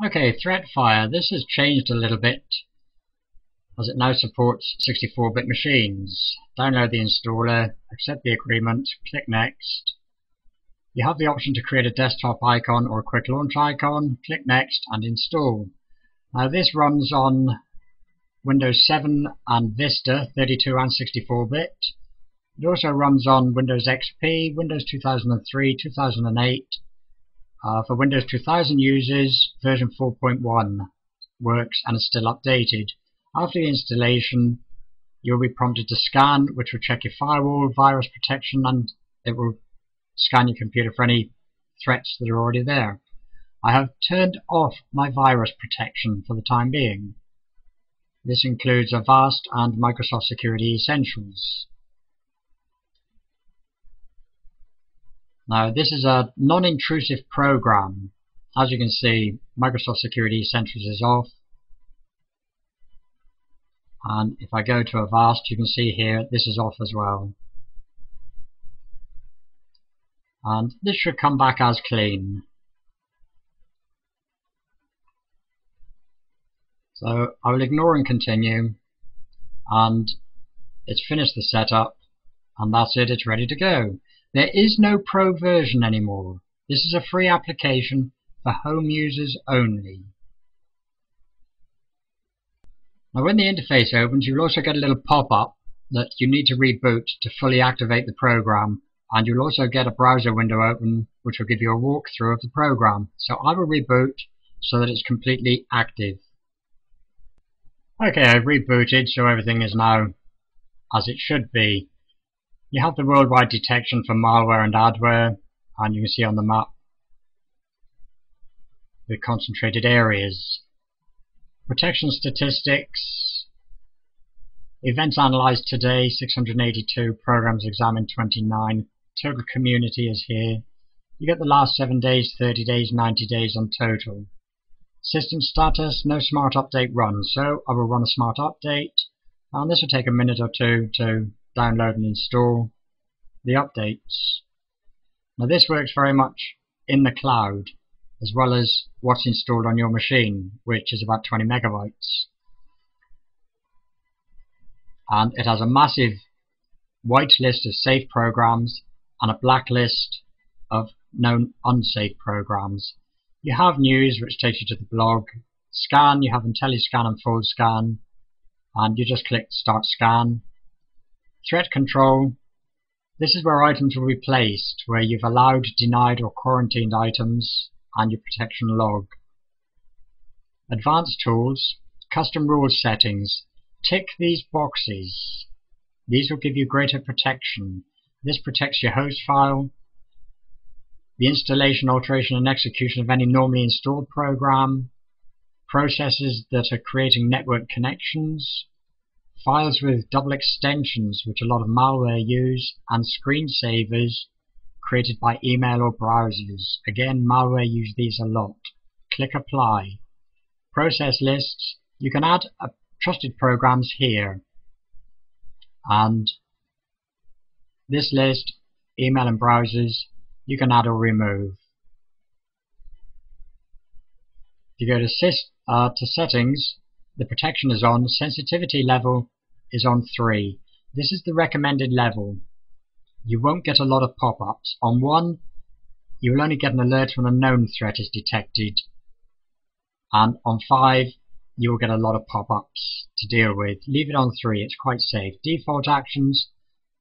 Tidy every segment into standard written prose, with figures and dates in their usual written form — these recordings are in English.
Okay, Threatfire. This has changed a little bit as it now supports 64-bit machines. Download the installer, accept the agreement, click Next. You have the option to create a desktop icon or a quick launch icon. Click Next and install. Now this runs on Windows 7 and Vista 32 and 64-bit. It also runs on Windows XP, Windows 2003, 2008. For Windows 2000 users, version 4.1 works and is still updated. After the installation, you'll be prompted to scan, which will check your firewall, virus protection, and it will scan your computer for any threats that are already there. I have turned off my virus protection for the time being. This includes Avast and Microsoft Security Essentials. Now this is a non-intrusive program. As you can see, Microsoft Security Essentials is off. And if I go to Avast, you can see here this is off as well. And this should come back as clean. So I will ignore and continue, and it's finished the setup, and that's it, it's ready to go. There is no Pro version anymore. This is a free application for home users only. Now when the interface opens, you'll also get a little pop-up that you need to reboot to fully activate the program, and you'll also get a browser window open which will give you a walkthrough of the program. So I will reboot so that it's completely active. Okay, I've rebooted, so everything is now as it should be. You have the worldwide detection for malware and adware, and you can see on the map the concentrated areas. Protection statistics. Events analyzed today, 682. Programs examined, 29. Total community is here. You get the last 7 days, 30 days, 90 days on total. System status, no smart update run, so I will run a smart update, and this will take a minute or two to download and install the updates. Now this works very much in the cloud, as well as what's installed on your machine, which is about 20 megabytes. And it has a massive white list of safe programs and a black list of known unsafe programs. You have news, which takes you to the blog. Scan, you have IntelliScan and Full Scan, and you just click Start Scan. Threat control. This is where items will be placed, where you've allowed, denied or quarantined items, and your protection log. Advanced tools. Custom rules settings. Tick these boxes. These will give you greater protection. This protects your host file, the installation, alteration and execution of any normally installed program, processes that are creating network connections, files with double extensions, which a lot of malware use, and screensavers created by email or browsers. Again, malware use these a lot. Click Apply. Process lists. You can add trusted programs here, and this list, email and browsers, you can add or remove. If you go to settings, the protection is on. Sensitivity level is on 3. This is the recommended level. You won't get a lot of pop-ups. On 1, you will only get an alert when a known threat is detected. And on 5, you will get a lot of pop-ups to deal with. Leave it on 3, it's quite safe. Default actions,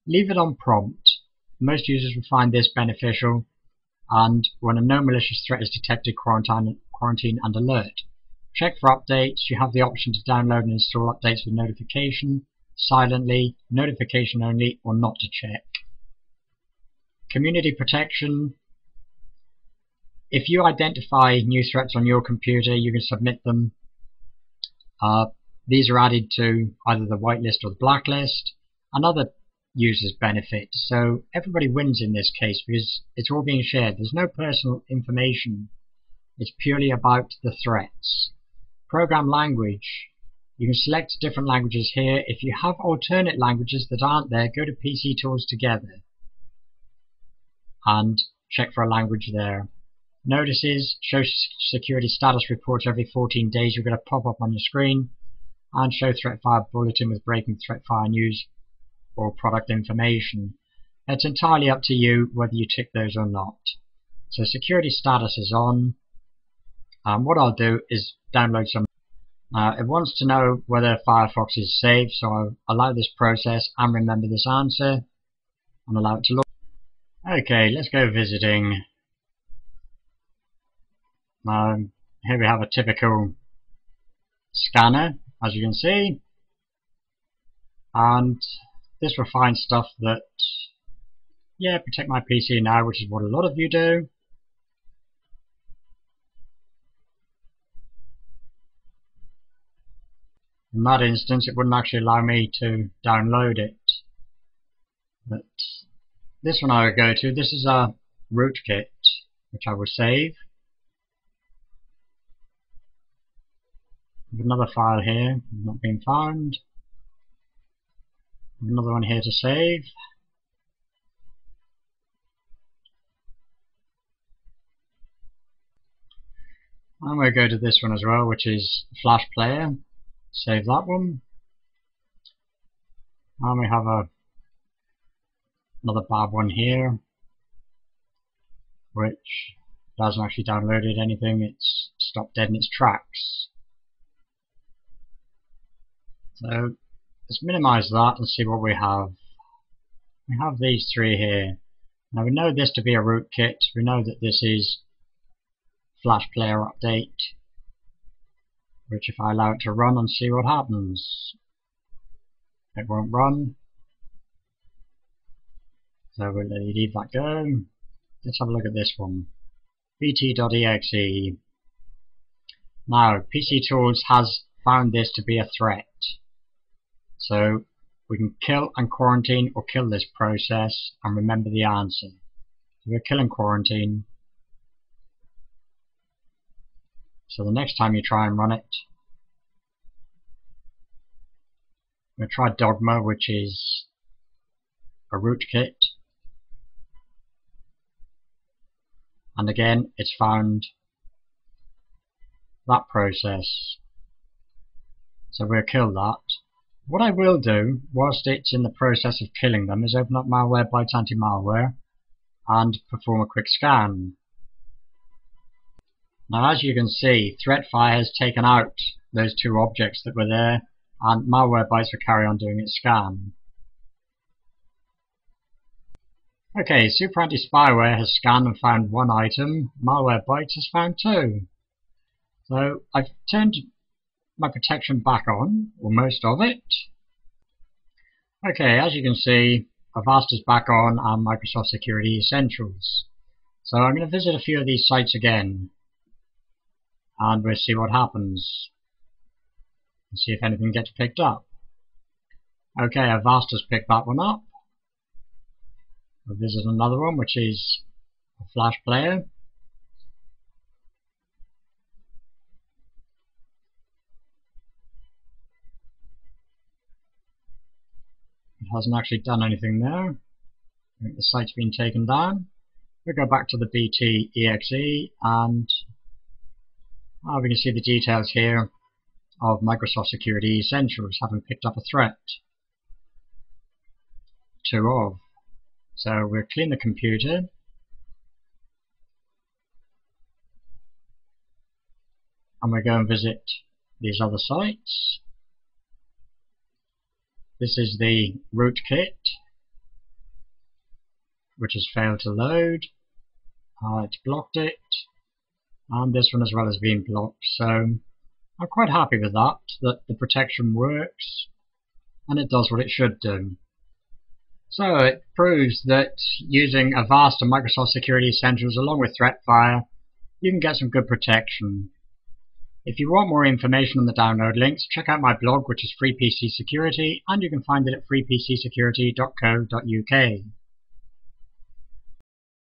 leave it on prompt. Most users will find this beneficial, and when a known malicious threat is detected, quarantine and alert. Check for updates. You have the option to download and install updates with notification, silently, notification only, or not to check. Community protection. If you identify new threats on your computer, you can submit them. These are added to either the whitelist or the blacklist, and other users benefit. So everybody wins in this case because it's all being shared. There's no personal information. It's purely about the threats. Program language. You can select different languages here. If you have alternate languages that aren't there, go to PC Tools Together and check for a language there. Notices, show security status reports every 14 days. You're going to pop up on your screen, and show Threatfire bulletin with breaking Threatfire news or product information. It's entirely up to you whether you tick those or not. So security status is on. What I'll do is download some. It wants to know whether Firefox is safe, so I'll allow this process and remember this answer and allow it to load. Okay, let's go visiting. Here we have a typical scanner, as you can see, and this will find stuff that, yeah, protect my PC now, which is what a lot of you do. In that instance, it wouldn't actually allow me to download it. But this one I will go to. This is a rootkit, which I will save. Another file here, not being found. Another one here to save. And we'll go to this one as well, which is Flash Player. Save that one. And we have another bad one here, which hasn't actually downloaded anything. It's stopped dead in its tracks. So let's minimize that and see what we have. We have these three here. Now we know this to be a rootkit. We know that this is Flash Player Update, which if I allow it to run and see what happens, it won't run. So we'll leave that go. Let's have a look at this one. bt.exe. Now PC Tools has found this to be a threat. So we can kill and quarantine or kill this process and remember the answer. So we're killing quarantine. So the next time you try and run it, we'll try Dogma, which is a rootkit. And again, it's found that process. So we'll kill that. What I will do, whilst it's in the process of killing them, is open up Malwarebytes Anti-Malware and perform a quick scan. Now as you can see, Threatfire has taken out those two objects that were there, and Malwarebytes will carry on doing its scan. Okay, Super Anti-Spyware has scanned and found one item, Malwarebytes has found two. So I've turned my protection back on, or most of it. Okay, as you can see, Avast is back on and Microsoft Security Essentials. So I'm going to visit a few of these sites again, and we'll see what happens, and see if anything gets picked up. Okay, Avast has picked that one up. We'll visit another one, which is a Flash Player. It hasn't actually done anything there. I think the site's been taken down. We'll go back to the BT.exe and we can see the details here of Microsoft Security Essentials having picked up a threat. Two of. So we'll clean the computer. And we'll go and visit these other sites. This is the rootkit, which has failed to load. It's blocked it, and this one as well has been blocked. So I'm quite happy with that the protection works and it does what it should do. So it proves that using Avast and Microsoft Security Essentials along with Threatfire, you can get some good protection. If you want more information on the download links, check out my blog, which is Free PC Security, and you can find it at freepcsecurity.co.uk.